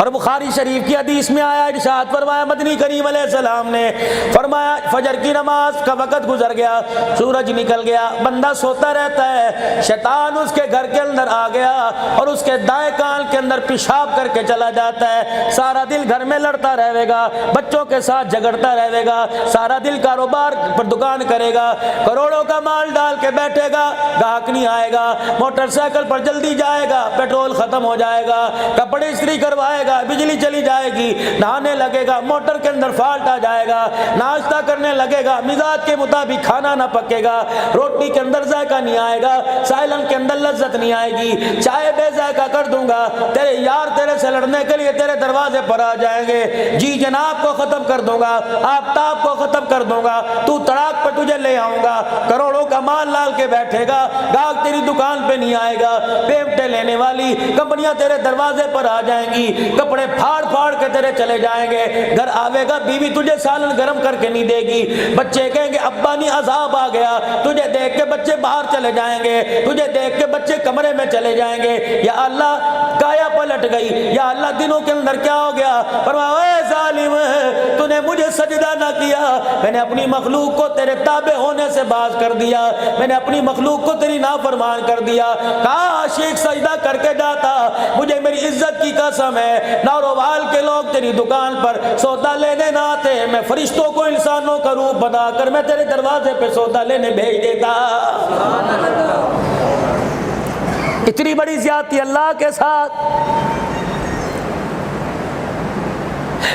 اور بخاری شریف کی حدیث میں آیا، ارشاد فرمایا مدنی کریم علیہ السلام نے فرمایا فجر کی نماز کا وقت گزر گیا، سورج نکل گیا، بندہ سوتا رہتا ہے، شیطان اس کے گھر کے اندر آ گیا اور اس کے دائیں کان کے اندر پیشاب کر کے چلا جاتا ہے، سارا دل گھر میں لڑتا رہے گا، بچوں کے ساتھ جھگڑتا رہے گا، سارا دل کاروبار پر دکان کرے گا، کروڑوں کا مال ڈال کے بیٹھے گا، گاہک نہیں آئے گا، موٹر سائیکل پر جلدی جائے گا، پیٹرول ختم ہو جائے گا، کپڑے استری کروائے گا، بجلی چلی جائے گی، نہانے لگے گا، موٹر کے اندر فالٹ آ جائے گا، ناشتہ کرنے لگے گا، مزاج کے مطابق کھانا نہ پکے گا، روٹی کے اندر ذائقہ نہیں آئے گا، سائلن کے اندر لذت نہیں آئے گی، چائے بے ذائقہ کر دوں گا، تیرے یار تیرے سے لڑنے کے لیے تیرے دروازے پر آ جائیں گے، جی جناب کو ختم کر دوں گا، آفتاب کو ختم کر دوں گا، تو تڑاک پر تجھے لے آؤں گا، کروڑوں کا مال لال کے بیٹھے گا، گاہک تیری دکان پہ نہیں آئے گا، پیمٹے لینے والی کمپنیاں تیرے دروازے پر آ جائیں گی، کپڑے پھاڑ پھاڑ کے تیرے چلے جائیں گے، گھر آوے گا بیوی تجھے سالن گرم کر کے نہیں دے گی، بچے کہیں گے ابا نہیں عذاب آ گیا، تجھے دیکھ کے بچے باہر چلے جائیں گے، تجھے دیکھ کے بچے کمرے میں چلے جائیں گے، یا اللہ کایا پلٹ گئی، یا اللہ دنوں کے اندر کیا ہو گیا، فرمایا اے ظالم تو نے مجھے سجدہ نہ کیا، میں نے اپنی مخلوق کو تیرے تابع ہونے سے باز کر دیا، میں نے اپنی مخلوق کو تیری نافرمان کر دیا، کاش ایک سجدہ کر کے جاتا، مجھے میری عزت کی قسم ہے ناروال کے لوگ تیری دکان پر سودا لینے نہ آتے، میں فرشتوں کو انسانوں کا روپ بنا کر میں تیرے دروازے پہ سودا لینے بھیج دیتا۔ اتنی بڑی زیادتی اللہ کے ساتھ۔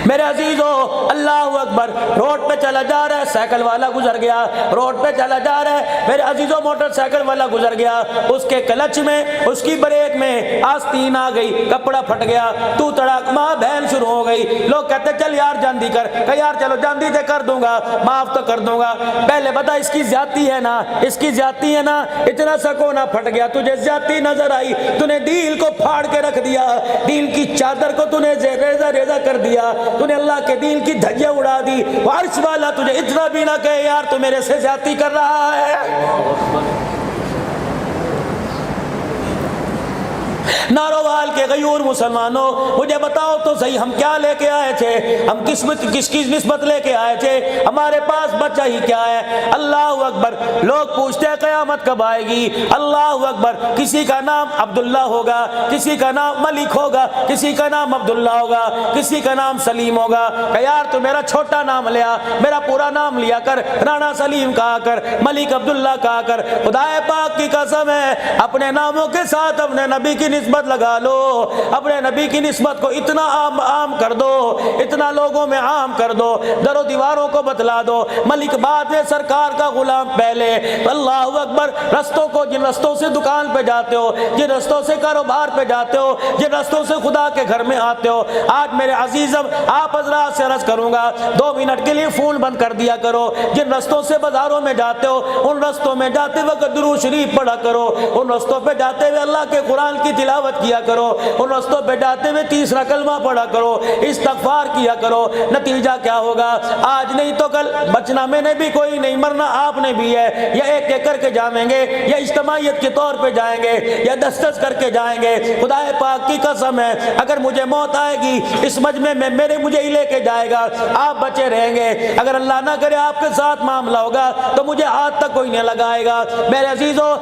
میرے عزیزو اللہ اکبر، روڈ پہ چلا جا رہا ہے، سائیکل والا گزر گیا، روڈ پہ چلا جا رہا ہے میرے عزیزو، موٹر سائیکل والا گزر گیا، اس کے کلچ میں اس کی بریک میں آستین آ گئی، کپڑا پھٹ گیا، تو تڑاک ماں بہن شروع ہو گئی، لوگ کہتے چل یار جاندی کر، کہ یار چلو جاندی دے کر دوں گا، معاف تو کر دوں گا، پہلے بتا اس کی زیادتی ہے نا، اس کی زیادتی ہے نا، اتنا سا کونا پھٹ گیا، تجھے زیادتی نظر آئی، تو نے دل کو پھاڑ کے رکھ دیا، دل کی چادر کو تو نے ریزہ ریزہ کر دیا، تو نے اللہ کے دین کی دھجیاں اڑا دی، عرش والا تجھے اتنا بھی نہ کہے یار تو میرے سے زیادتی کر رہا ہے۔ ناروال کے غیور مسلمانوں مجھے بتاؤ تو صحیح، ہم کیا لے کے آئے تھے، ہم کس کی نسبت لے کے آئے تھے، ہمارے پاس بچہ ہی کیا ہے؟ اللہ اکبر، لوگ پوچھتے ہیں قیامت کب آئے گی، اللہ اکبر، کسی کا نام عبداللہ ہوگا، کسی کا نام ملک ہوگا، کسی کا نام عبداللہ ہوگا، کسی کا نام سلیم ہوگا، کہ یار تو میرا چھوٹا نام لیا، میرا پورا نام لیا کر، رانا سلیم کہا کر، ملک عبداللہ کہا کر، خدا پاک کی قسم ہے اپنے ناموں کے ساتھ اپنے نبی کی نسبت لگا لو، اپنے نبی کی نسبت کو اتنا عام کر دو، اتنا لوگوں میں عام کر دو، در و دیواروں کو بتلا دو، ملک بعد میں سرکار کا غلام پہلے، اللہ اکبر، رستوں کو جن رستوں سے دکان پہ جاتے ہو، جن رستوں سے کاروبار پہ جاتے ہو، جن رستوں سے خدا کے گھر میں آتے ہو، آج میرے عزیزم آپ حضرات سے عرض کروں گا 2 منٹ کے لیے فون بند کر دیا کرو، جن رستوں سے بازاروں میں جاتے ہو ان رستوں میں جاتے وقت درود شریف پڑھا کرو، ان رستوں پہ جاتے ہوئے اللہ کے قرآن کی تلاوت کیا کرو، ان رستوں پہ جاتے ہوئے تیسرا کلمہ پڑھا کرو، استغفار کیا کرو، نتیجہ کیا ہوگا؟ آج نہیں تو کل بچنا میں نے بھی کوئی نہیں، مرنا آپ نے بھی ہے، یا ایک ایک کر کے جائیں گے، یا اجتماعیت کے طور پہ جائیں گے، یا دستس کر کے جائیں گے، خدا پاک کی قسم ہے اگر مجھے موت آئے گی اس مجمع میں مجھے ہی لے کے جائے گا، آپ بچے رہیں گے، اگر اللہ نہ کرے آپ کے ساتھ معاملہ ہوگا تو مجھے ہاتھ تک کوئی نہیں لگائے گا۔ میرے عزیزو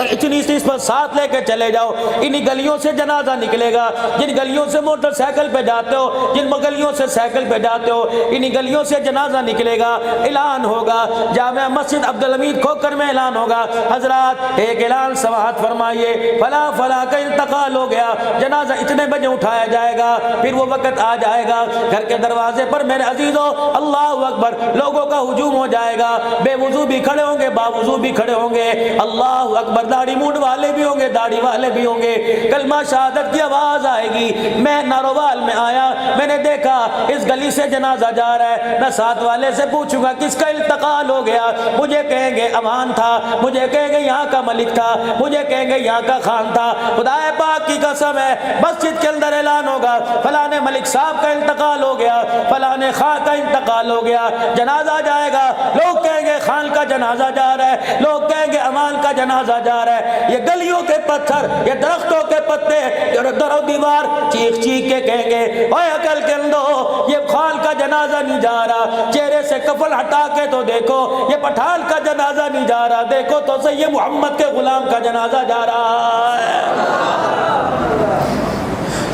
اتنی نسبت ساتھ لے کے چلے جاؤ، انہی گلیوں سے جنازہ نکلے گا، جن گلیوں سے موٹر سائیکل پہ جاتے ہو، جن گلیوں سے سائیکل پہ جاتے ہو، انہی گلیوں سے جنازہ نکلے گا، اعلان ہوگا، جامع مسجد عبدالحمید کھوکر میں اعلان ہوگا، حضرات ایک اعلان سماعت فرمائیے، فلاں فلاں کا انتقال ہو گیا، جنازہ اتنے بجے اٹھایا جائے گا، پھر وہ وقت آ جائے گا، گھر کے دروازے پر میرے عزیزو اللہ اکبر لوگوں کا ہجوم ہو جائے گا، بے وضو بھی کھڑے ہوں گے، با وضو بھی کھڑے ہوں گے، اللہ اکبر، داڑھی مونڈ والے بھی ہوں گے، داڑھی والے بھی ہوں گے، کلمہ شہادت کی آواز آئے گی۔ میں ناروال میں آیا، میں نے دیکھا اس گلی سے جنازہ جا رہا ہے، میں ساتھ والے سے پوچھوں گا کس کا انتقال ہو گیا، مجھے کہیں گے امان تھا، مجھے کہیں گے یہاں کا ملک تھا، مجھے کہیں گے یہاں کا خان تھا، خدا پاک کی قسم ہے مسجد کے اندر اعلان ہوگا فلاں ملک صاحب کا انتقال ہو گیا، فلاں خان کا انتقال ہو گیا، جنازہ جائے گا، لوگ کہیں گے خان کا جنازہ جا رہا ہے، لوگ کہیں گے امان کا جنازہ جا رہا ہے، یہ گلیوں کے پتھر، یہ درختوں کے پتے، در و دیوار چیخ چیخ کے کے کہیں گے اوے عقل کے اندو یہ خال کا جنازہ نہیں جا رہا, چہرے سے کفن ہٹا کے تو دیکھو یہ پٹھان کا جنازہ نہیں جا رہا, دیکھو تو صحیح یہ محمد کے غلام کا جنازہ جا رہا ہے.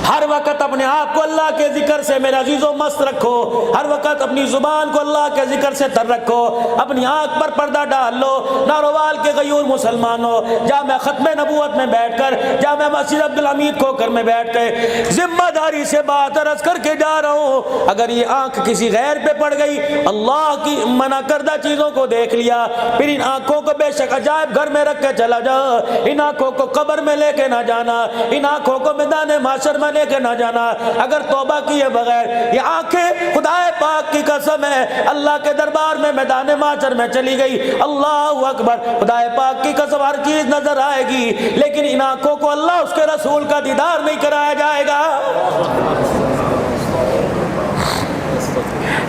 ہر وقت اپنے آپ کو اللہ کے ذکر سے میرے عزیزوں مست رکھو, ہر وقت اپنی زبان کو اللہ کے ذکر سے تر رکھو, اپنی آنکھ پر پردہ ڈال لو. ناروال کے غیور مسلمانوں, جامع ختم نبوت میں بیٹھ کر, جامع مسجد عبدالحمید کھوکر میں بیٹھ کے ذمہ داری سے بات عرض کر کے جا رہا ہوں, اگر یہ آنکھ کسی غیر پہ پڑ گئی, اللہ کی منع کردہ چیزوں کو دیکھ لیا, پھر ان آنکھوں کو بے شک عجائب گھر میں رکھ کے چلا جا, ان آنکھوں کو قبر میں لے کے نہ جانا, ان آنکھوں کو میدان محشر میں لے کے نہ جانا اگر توبہ کیے بغیر. یہ آنکھیں خدا پاک کی قسم ہے اللہ کے دربار میں میدان محشر میں چلی گئی, اللہ اکبر, خدا پاک کی قسم ہر چیز نظر آئے گی, لیکن ان آنکھوں کو اللہ اس کے رسول کا دیدار نہیں کرایا جائے گا.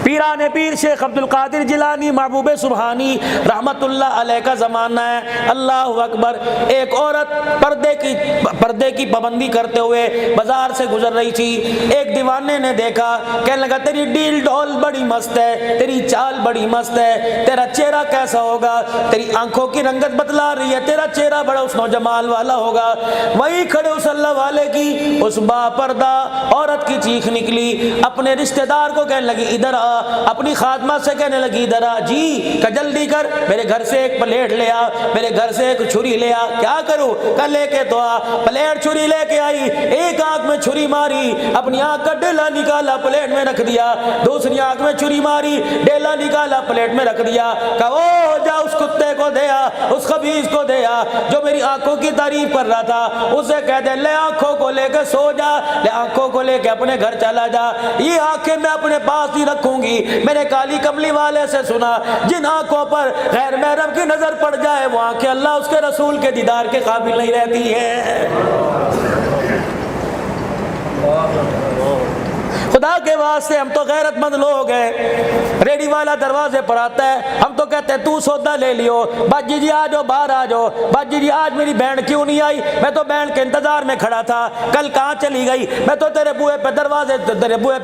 پیران پیر شیخ عبد القادر جیلانی محبوب سبحانی رحمت اللہ علیہ کا زمانہ ہے. اللہ اکبر. ایک عورت پردے کی پابندی کرتے ہوئے بازار سے گزر رہی تھی. ایک دیوانے نے دیکھا, کہنے لگا تیری ڈیل ڈھول بڑی مست ہے, تیری چال بڑی مست ہے, تیرا چہرہ کیسا ہوگا, تیری آنکھوں کی رنگت بتلا رہی ہے, تیرا چہرہ بڑا حسن و جمال والا ہوگا. وہی کھڑے اس اللہ والے کی اس با پردہ عورت کی چیخ نکلی. اپنے رشتہ دار کو کہنے لگی ادھر آ, اپنی خادمہ سے کہنے لگی ادھر آ, جی کہ جلدی کر, میرے گھر سے ایک پلیٹ لے آ, میرے گھر سے ایک چھری لے آ. کیا کروں, کل لے کے تو آ. پلیٹ چھری لے کے آئی, ایک آنکھ میں چھری ماری, اپنی آنکھ کا ڈیلا نکالا پلیٹ میں رکھ دیا, دوسری آنکھ میں چھری ماری, ڈیلا نکالا پلیٹ میں رکھ دیا. کہا او جا اس کتے کو دے آ, اس خبیث کو دے آ جو میری آنکھوں کی تعریف کر رہا تھا, اسے کہہ دے لے آنکھوں کو لے کے سو جا, لے آنکھوں کو لے کے اپنے گھر چلا جا. یہ آنکھیں میں اپنے پاس ہی رکھوں گی. میں نے کالی کملی والے سے سنا جن آنکھوں پر غیر محرم کی نظر پڑ جائے وہ آنکھیں اللہ اس کے رسول کے دیدار کے قابل نہیں رہتی ہیں. خدا کے واسطے ہم تو غیرت مند لوگ ہیں. ریڈی والا دروازے پر آتا ہے, ہم تو کہتے ہیں تو سودا لے لیو, باجی جی آ جاؤ, باہر آ جاؤ, باجی جی آج میری بہن کیوں نہیں آئی, میں تو بہن کے انتظار میں کھڑا تھا, کل کہاں چلی گئی, میں تو تیرے بوئے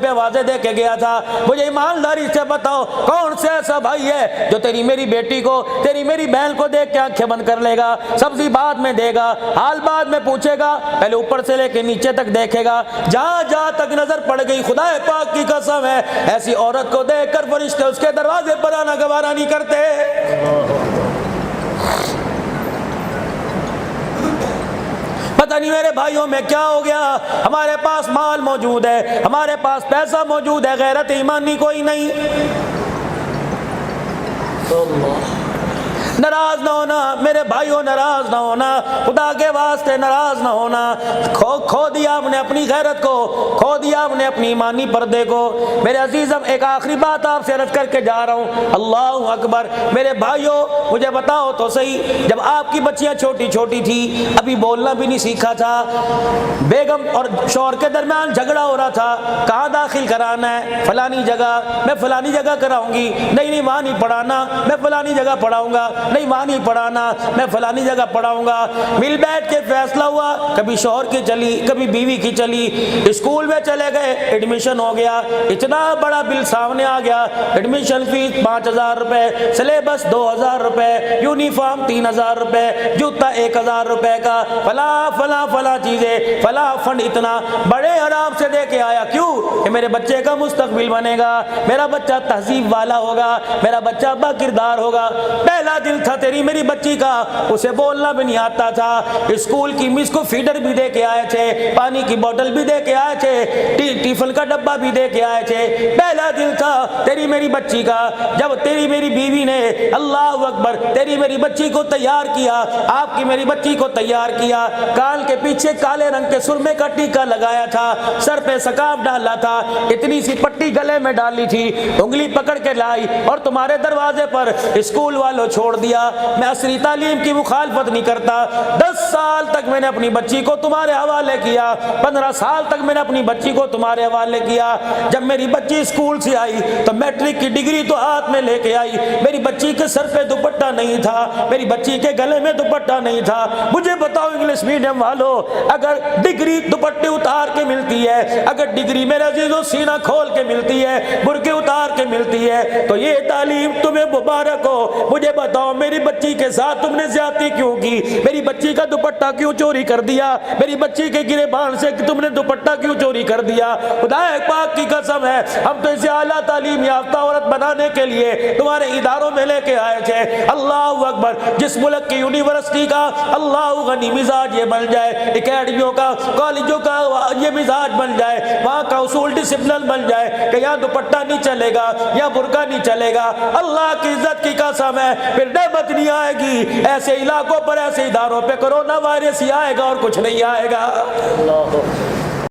پہ آوازیں دے کے گیا تھا. مجھے ایمانداری سے بتاؤ کون سے ایسا بھائی ہے جو تیری میری بیٹی کو, تیری میری بہن کو دیکھ کے آنکھیں بند کر لے گا, سبزی بعد میں دے گا, حال بعد میں پوچھے گا, پہلے اوپر سے لے کے نیچے تک دیکھے گا. جہاں تک نظر پڑ گئی خدا پاک کی قسم ہے ایسی عورت کو دیکھ کر فرشتے اس کے دروازے پر آنا گوارا نہیں کرتے. پتہ نہیں میرے بھائیوں میں کیا ہو گیا, ہمارے پاس مال موجود ہے, ہمارے پاس پیسہ موجود ہے, غیرت ایمانی کوئی نہیں. ناراض نہ ہونا میرے بھائیوں, ناراض نہ ہونا, خدا کے واسطے ناراض نہ ہونا. کھو دیا ہم نے اپنی غیرت کو, کھو دیا ہم نے اپنی ایمانی پردے کو. میرے عزیزم ایک آخری بات آپ سے عرض کر کے جا رہا ہوں, اللہ اکبر. میرے بھائیوں مجھے بتاؤ تو صحیح, جب آپ کی بچیاں چھوٹی چھوٹی تھی, ابھی بولنا بھی نہیں سیکھا تھا, بیگم اور شوہر کے درمیان جھگڑا ہو رہا تھا, کہاں داخل کرانا ہے, فلانی جگہ, میں فلانی جگہ کراؤں گی, نہیں وہاں نہیں پڑھانا, میں فلانی جگہ پڑھاؤں گا, نہیں وہاں نہیں پڑھانا, میں فلانی جگہ پڑھاؤں گا. مل بیٹھ کے فیصلہ ہوا, کبھی شوہر کی چلی, کبھی بیوی کی چلی. اسکول میں چلے گئے, ایڈمیشن ہو گیا, اتنا بڑا بل سامنے آ گیا, ایڈمیشن فیس 5,000 روپے, سلیبس 2,000 روپے, یونیفارم 3,000 روپے, جوتا 1,000 روپے کا, فلاں چیزیں, فلاں فنڈ اتنا بڑے آرام سے دے کے آیا. کیوں کہ میرے بچے کا مستقبل بنے گا, میرا بچہ تہذیب والا ہوگا, میرا بچہ با کردار ہوگا. پہلا دن تھا تیری میری بچی کا, اسے بولنا بھی نہیں آتا تھا. اسکول کی مس کو فیڈر بھی دے کے آئے تھے, پانی کی بوتل بھی دے کے آئے تھے, ٹیفن کا ڈبہ بھی دے کے آئے تھے. پہلا دن تھا تیری میری بچی کا, جب تیری میری بیوی نے اللہ اکبر تیری میری بچی کو تیار کیا, آپ کی میری بچی کو تیار کیا, کان کے پیچھے کالے رنگ کے سرمے کا ٹیکا لگایا تھا, سر پہ سکاف ڈالا تھا, اتنی سی پٹی گلے میں ڈالی تھی, انگلی پکڑ کے لائی اور تمہارے دروازے پر اسکول والوں چھوڑ دیا. میں عصری تعلیم کی مخالفت نہیں کرتا, 10 سال تک میں نے اپنی بچی کو تمہارے حوالے کیا, 15 سال تک میں نے اپنی بچی کو تمہارے حوالے حوالے کیا. جب میری بچی اسکول سے آئی تو میٹرک کی ڈگری تو ہاتھ میں لے کے آئی. میری بچی کے سر پہ دوپٹہ نہیں تھا, میری بچی کے گلے میں دوپٹہ نہیں تھا. مجھے بتاؤ انگلش میڈیم والوں, اگر ڈگری دوپٹے اتار کے ملتی ہے, اگر ڈگری میرے عزیزوں سینہ کھول کے ملتی ہے, برقع اتار کے ملتی ہے, تو یہ تعلیم تمہیں مبارک ہو. مجھے بتاؤ میری بچی کے ساتھ تم نے زیادتی کیوں کی؟ میری بچی کا دوپٹہ کیوں چوری کر دیا؟ میری بچی کے گریبان سے تم نے دوپٹہ کیوں چوری کر دیا؟ خدا پاک کی قسم ہے, ہم تو اسے اعلیٰ تعلیم یافتہ عورت بنانے کے لیے تمہارے اداروں میں لے کے آئے تھے. اللہ اکبر, جس ملک کی یونیورسٹی کا اللہ غنی مزاج یہ بن جائے, اکیڈمیوں کا, کالجوں کا یہ مزاج بن جائے, وہاں کا اصول ڈسپلن بن جائے کہ یہاں دوپٹہ نہیں چلے گا, یا برقع نہیں چلے گا, اللہ کی عزت کی قسم ہے پھر نعمت نہیں آئے گی. ایسے علاقوں پر, ایسے اداروں پہ کرونا وائرس ہی آئے گا اور کچھ نہیں آئے گا. اللہ